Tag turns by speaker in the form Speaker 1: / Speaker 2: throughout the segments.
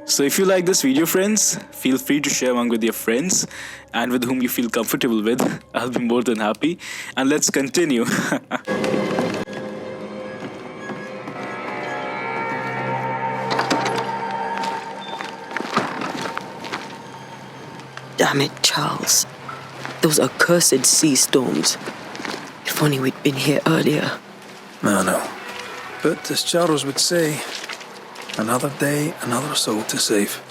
Speaker 1: So if you like this video, friends, feel free to share among with your friends and with whom you feel comfortable with. I'll be more than happy. And let's continue.
Speaker 2: Damn it, Charles. Those accursed sea storms. If only we'd been here earlier.
Speaker 3: No. But as Charles would say, another day, another soul to save.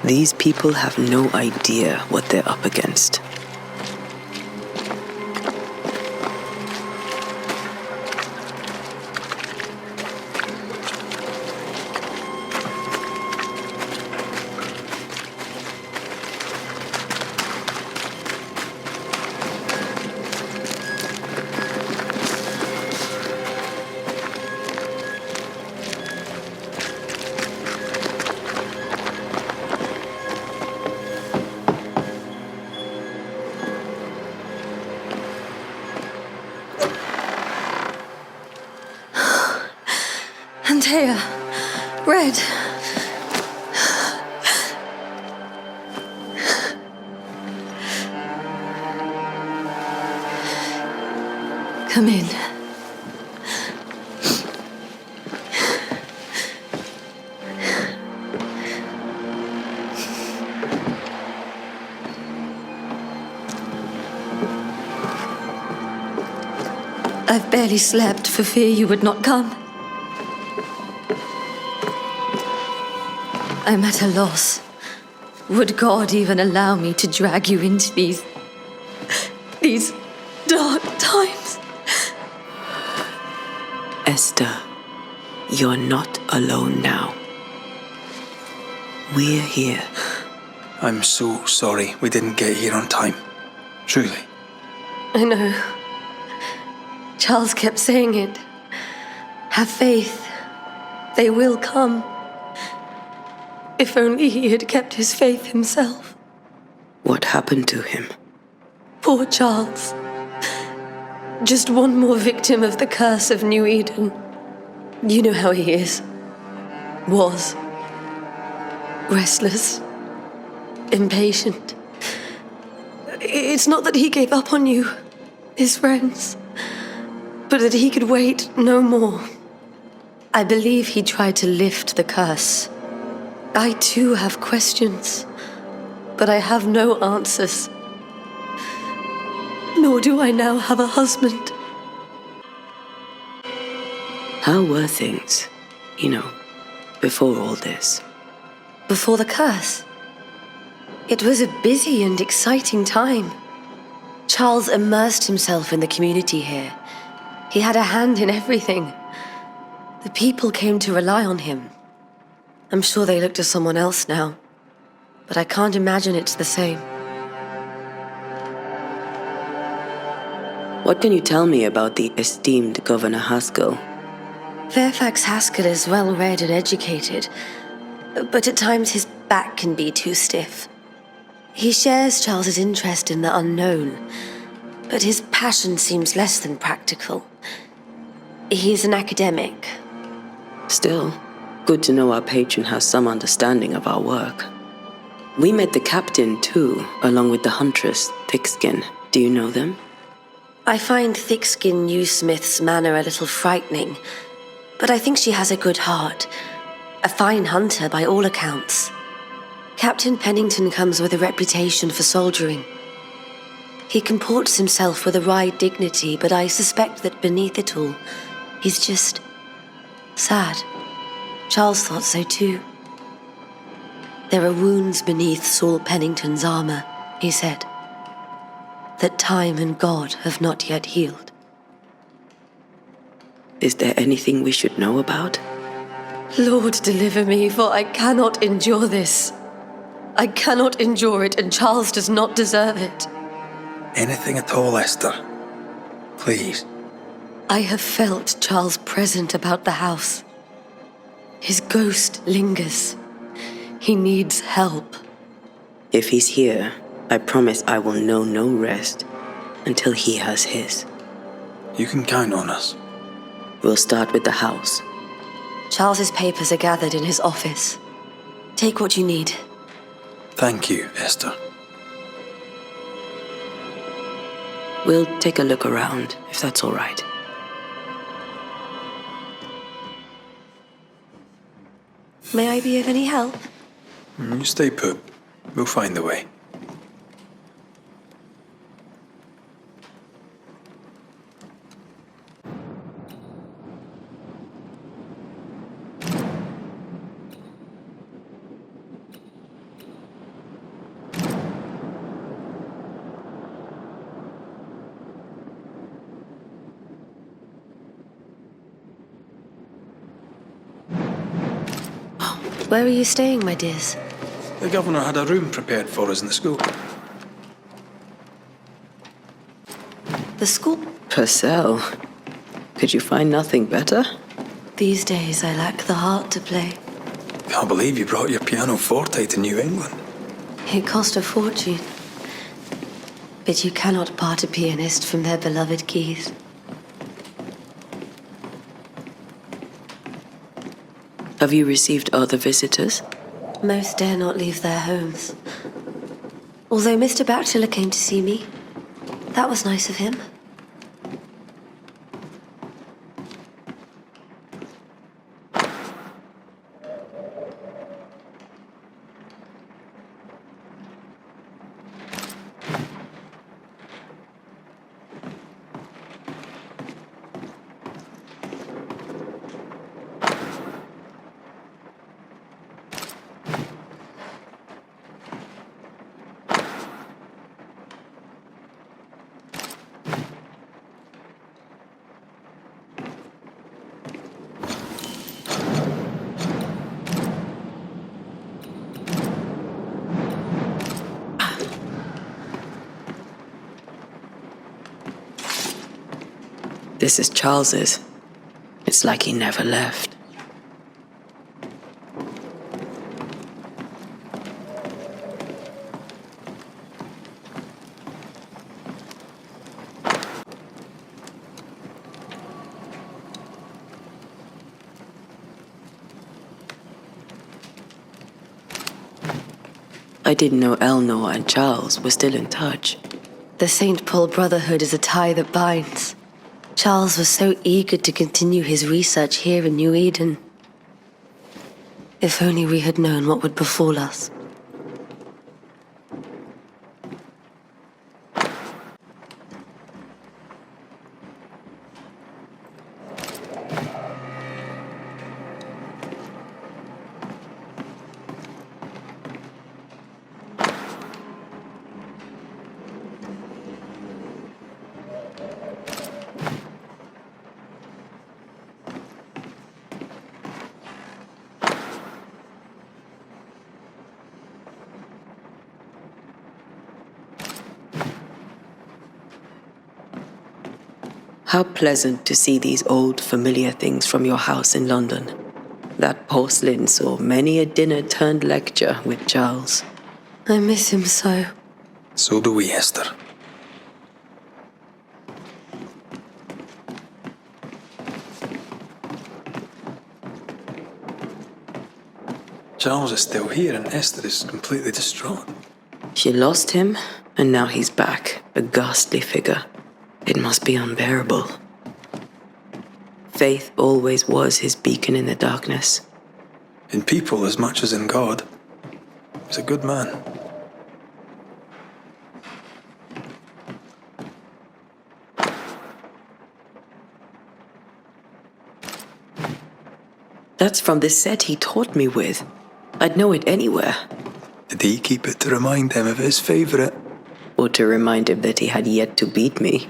Speaker 2: These people have no idea what they're up against.
Speaker 4: Antena, Red. Come in. I've barely slept for fear you would not come. I'm at a loss. Would God even allow me to drag you into these dark times?
Speaker 2: Esther, you're not alone now. We're here.
Speaker 3: I'm so sorry we didn't get here on time. Truly.
Speaker 4: I know. Charles kept saying it. Have faith. They will come. If only he had kept his faith himself.
Speaker 2: What happened to him?
Speaker 4: Poor Charles. Just one more victim of the curse of New Eden. You know how he is. Was. Restless. Impatient. It's not that he gave up on you, his friends, but that he could wait no more. I believe he tried to lift the curse. I too have questions, but I have no answers. Nor do I now have a husband.
Speaker 2: How were things, before all this?
Speaker 4: Before the curse? It was a busy and exciting time. Charles immersed himself in the community here. He had a hand in everything. The people came to rely on him. I'm sure they look to someone else now, but I can't imagine it's the same.
Speaker 2: What can you tell me about the esteemed Governor Haskell?
Speaker 4: Fairfax Haskell is well-read and educated, but at times his back can be too stiff. He shares Charles's interest in the unknown, but his passion seems less than practical. He's an academic.
Speaker 2: Still, good to know our patron has some understanding of our work. We met the captain, too, along with the huntress, Thickskin. Do you know them?
Speaker 4: I find Thickskin Newsmith's manner a little frightening, but I think she has a good heart. A fine hunter by all accounts. Captain Pennington comes with a reputation for soldiering. He comports himself with a wry dignity, but I suspect that beneath it all, he's just sad. Charles thought so too. There are wounds beneath Saul Pennington's armor, he said, that time and God have not yet healed.
Speaker 2: Is there anything we should know about?
Speaker 4: Lord, deliver me, for I cannot endure this. I cannot endure it, and Charles does not deserve it.
Speaker 3: Anything at all, Esther. Please.
Speaker 4: I have felt Charles present about the house. His ghost lingers. He needs help.
Speaker 2: If he's here, I promise I will know no rest until he has his.
Speaker 3: You can count on us.
Speaker 2: We'll start with the house.
Speaker 4: Charles's papers are gathered in his office. Take what you need.
Speaker 3: Thank you, Esther.
Speaker 2: We'll take a look around, if that's all right.
Speaker 4: May I be of any help?
Speaker 3: You stay put. We'll find a way.
Speaker 4: Where are you staying, my dears?
Speaker 3: The governor had a room prepared for us in the school.
Speaker 4: The school?
Speaker 2: Purcell. Could you find nothing better?
Speaker 4: These days I lack the heart to play.
Speaker 3: Can't believe you brought your pianoforte to New England.
Speaker 4: It cost a fortune. But you cannot part a pianist from their beloved keys.
Speaker 2: Have you received other visitors?
Speaker 4: Most dare not leave their homes. Although Mr. Bachelor came to see me. That was nice of him.
Speaker 2: This is Charles's. It's like he never left. I didn't know Eleanor and Charles were still in touch.
Speaker 4: The St. Paul Brotherhood is a tie that binds. Charles was so eager to continue his research here in New Eden. If only we had known what would befall us.
Speaker 2: How pleasant to see these old, familiar things from your house in London. That porcelain saw many a dinner-turned-lecture with Charles.
Speaker 4: I miss him so.
Speaker 3: So do we, Esther. Charles is still here and Esther is completely distraught.
Speaker 2: She lost him, and now he's back, a ghastly figure. It must be unbearable. Faith always was his beacon in the darkness.
Speaker 3: In people as much as in God. He's a good man.
Speaker 2: That's from the set he taught me with. I'd know it anywhere.
Speaker 3: Did he keep it to remind him of his favourite?
Speaker 2: Or to remind him that he had yet to beat me.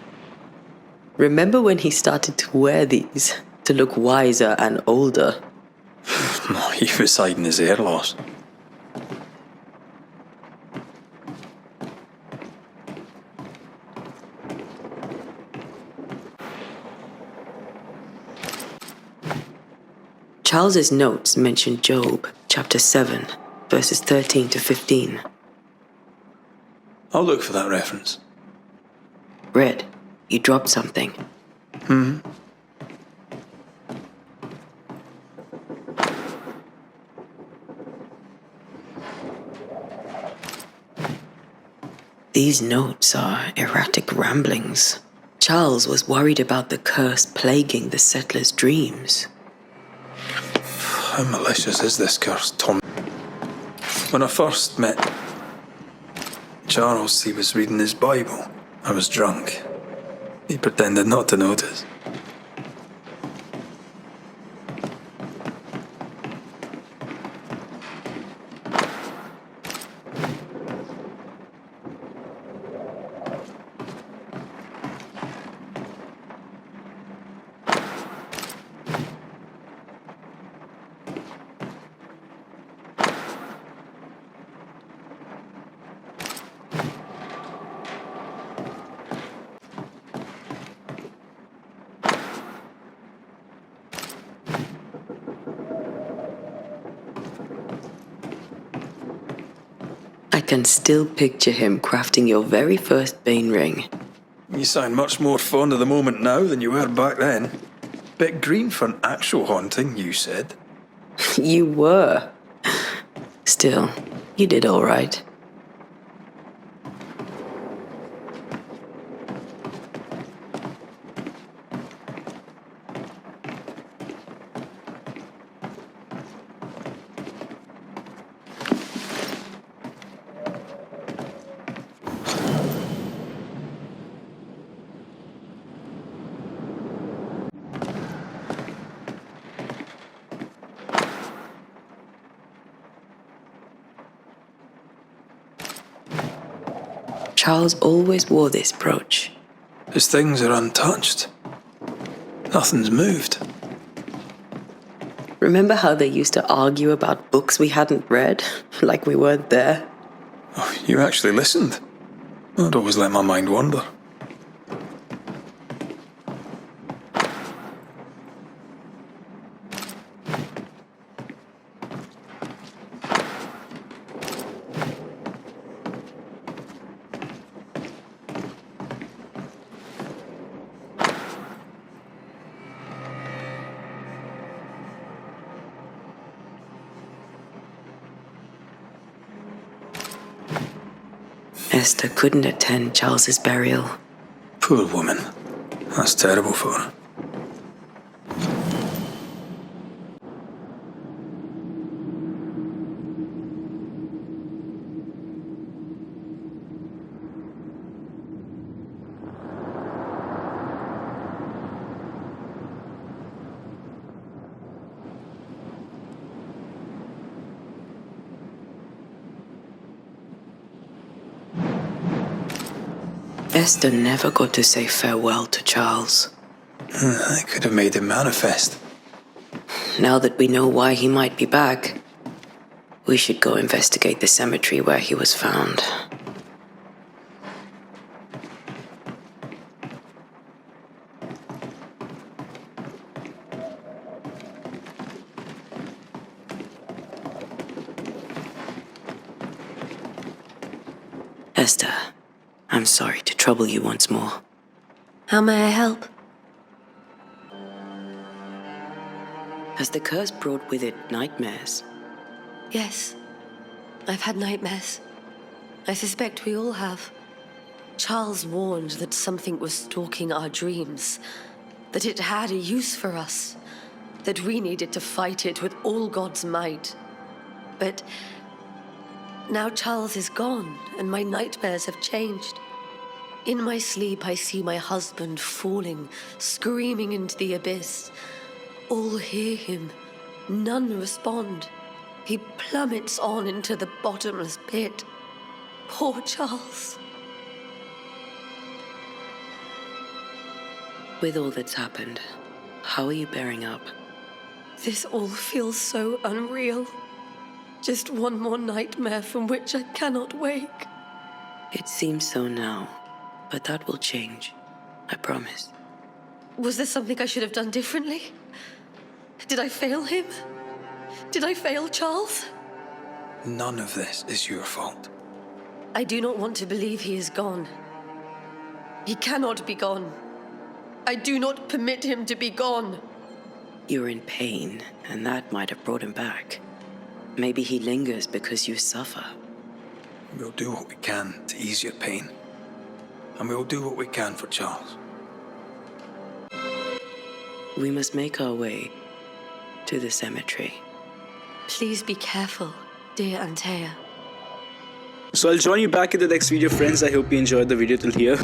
Speaker 2: Remember when he started to wear these, to look wiser and older?
Speaker 3: He was hiding his hair loss.
Speaker 2: Charles's notes mention Job, chapter 7, verses 13 to 15.
Speaker 3: I'll look for that reference.
Speaker 2: Red, you dropped something. These notes are erratic ramblings. Charles was worried about the curse plaguing the settlers' dreams.
Speaker 3: How malicious is this curse, Tom? When I first met Charles, he was reading his Bible. I was drunk. He pretended not to notice.
Speaker 2: I can still picture him crafting your very first Bane ring.
Speaker 3: You sound much more fond of the moment now than you were back then. Bit green for an actual haunting, you said.
Speaker 2: You were. Still, you did all right. Charles always wore this brooch.
Speaker 3: His things are untouched. Nothing's moved.
Speaker 2: Remember how they used to argue about books we hadn't read? Like we weren't there?
Speaker 3: Oh, you actually listened. I'd always let my mind wander.
Speaker 2: Esther couldn't attend Charles's burial.
Speaker 3: Poor woman. That's terrible for her.
Speaker 2: Esther never got to say farewell to Charles.
Speaker 3: I could have made him manifest.
Speaker 2: Now that we know why he might be back, we should go investigate the cemetery where he was found. Esther, I'm sorry to trouble you once more.
Speaker 4: How may I help?
Speaker 2: Has the curse brought with it nightmares?
Speaker 4: Yes. I've had nightmares. I suspect we all have. Charles warned that something was stalking our dreams, that it had a use for us, that we needed to fight it with all God's might. But now Charles is gone, and my nightmares have changed. In my sleep, I see my husband falling, screaming into the abyss. All hear him. None respond. He plummets on into the bottomless pit. Poor Charles.
Speaker 2: With all that's happened, how are you bearing up?
Speaker 4: This all feels so unreal. Just one more nightmare from which I cannot wake.
Speaker 2: It seems so now, but that will change. I promise.
Speaker 4: Was there something I should have done differently? Did I fail him? Did I fail Charles?
Speaker 3: None of this is your fault.
Speaker 4: I do not want to believe he is gone. He cannot be gone. I do not permit him to be gone.
Speaker 2: You're in pain, and that might have brought him back. Maybe he lingers because you suffer.
Speaker 3: We'll do what we can to ease your pain. And we'll do what we can for Charles.
Speaker 2: We must make our way to the cemetery.
Speaker 4: Please be careful, dear Antea.
Speaker 1: So I'll join you back in the next video, friends. I hope you enjoyed the video till here.